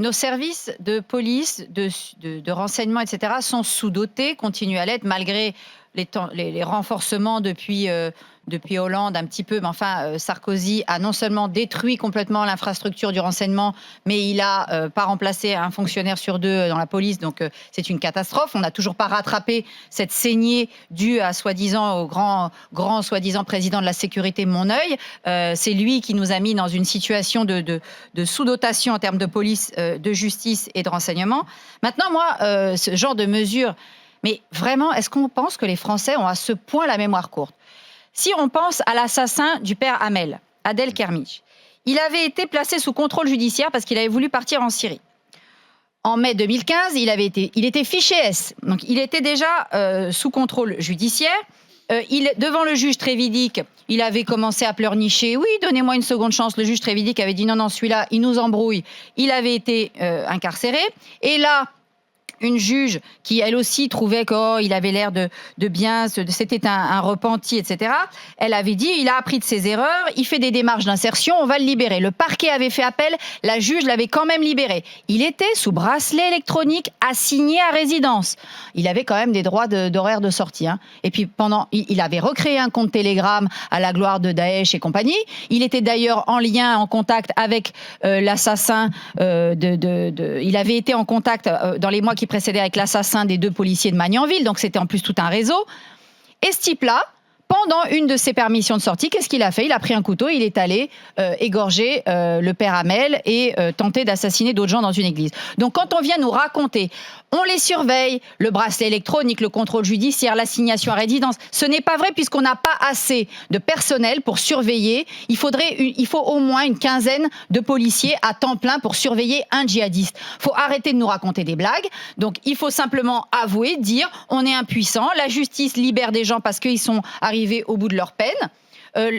Nos services de police, de renseignement, etc., sont sous-dotés, continuent à l'être, malgré les renforcements depuis Hollande un petit peu. Mais enfin, Sarkozy a non seulement détruit complètement l'infrastructure du renseignement, mais il a pas remplacé un fonctionnaire sur deux dans la police. Donc, c'est une catastrophe. On n'a toujours pas rattrapé cette saignée due à au grand soi-disant président de la sécurité Moneuil. C'est lui qui nous a mis dans une situation de sous-dotation en termes de police, de justice et de renseignement. Maintenant, moi, ce genre de mesures, mais vraiment, est-ce qu'on pense que les Français ont à ce point la mémoire courte? Si on pense à l'assassin du père Hamel, Adel Kermiche, il avait été placé sous contrôle judiciaire parce qu'il avait voulu partir en Syrie. En mai 2015, il était fiché S, donc il était déjà sous contrôle judiciaire. Devant le juge Trévidic, il avait commencé à pleurnicher. Oui, donnez-moi une seconde chance. Le juge Trévidic avait dit non, celui-là, il nous embrouille. Il avait été incarcéré. Et là, une juge qui, elle aussi, trouvait qu'il avait l'air de bien, c'était un repenti, etc. Elle avait dit, il a appris de ses erreurs, il fait des démarches d'insertion, on va le libérer. Le parquet avait fait appel, la juge l'avait quand même libéré. Il était sous bracelet électronique, assigné à résidence. Il avait quand même des droits d'horaire de sortie. Hein. Et puis, il avait recréé un compte Telegram à la gloire de Daesh et compagnie. Il était d'ailleurs en lien, en contact avec l'assassin il avait été en contact dans les mois qui précédait avec l'assassin des 2 policiers de Magnanville, donc c'était en plus tout un réseau. Et ce type-là, pendant une de ses permissions de sortie, qu'est-ce qu'il a fait? Il a pris un couteau, il est allé égorger le père Hamel et tenter d'assassiner d'autres gens dans une église. Donc quand on vient nous raconter, on les surveille, le bracelet électronique, le contrôle judiciaire, l'assignation à résidence, ce n'est pas vrai puisqu'on n'a pas assez de personnel pour surveiller. Il faut au moins une quinzaine de policiers à temps plein pour surveiller un djihadiste. Il faut arrêter de nous raconter des blagues. Donc il faut simplement avouer, dire on est impuissant, la justice libère des gens parce qu'ils sont arrivés au bout de leur peine.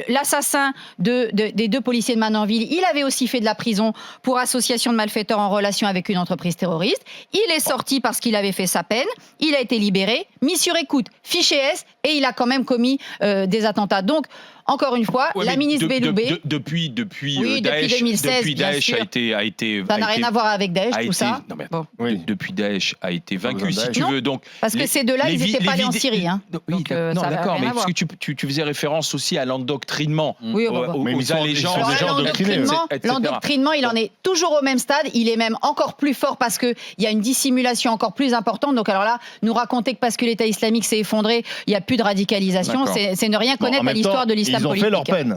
L'assassin des 2 policiers de Magnanville, il avait aussi fait de la prison pour association de malfaiteurs en relation avec une entreprise terroriste. Il est sorti parce qu'il avait fait sa peine. Il a été libéré, mis sur écoute, fiché S, et il a quand même commis des attentats. Donc, encore une fois, la ministre Belloubet... Depuis Daesh, 2016, depuis Daesh a été... Ça n'a rien à voir avec Daesh, tout ça. Non, mais depuis Daesh a été vaincu, si tu veux. Donc, parce que ces deux-là, ils n'étaient pas allés en Syrie. Hein. Oui, non, d'accord, mais parce que tu faisais référence aussi à l'endoctrinement, oui, aux allégeances. L'endoctrinement, il en est toujours au même stade. Il est même encore plus fort parce qu'il y a une dissimulation encore plus importante. Donc alors là, nous raconter que parce que l'État islamique s'est effondré, il n'y a plus de radicalisation, c'est ne rien connaître à l'histoire de l'islam politique. Ils ont fait leur peine.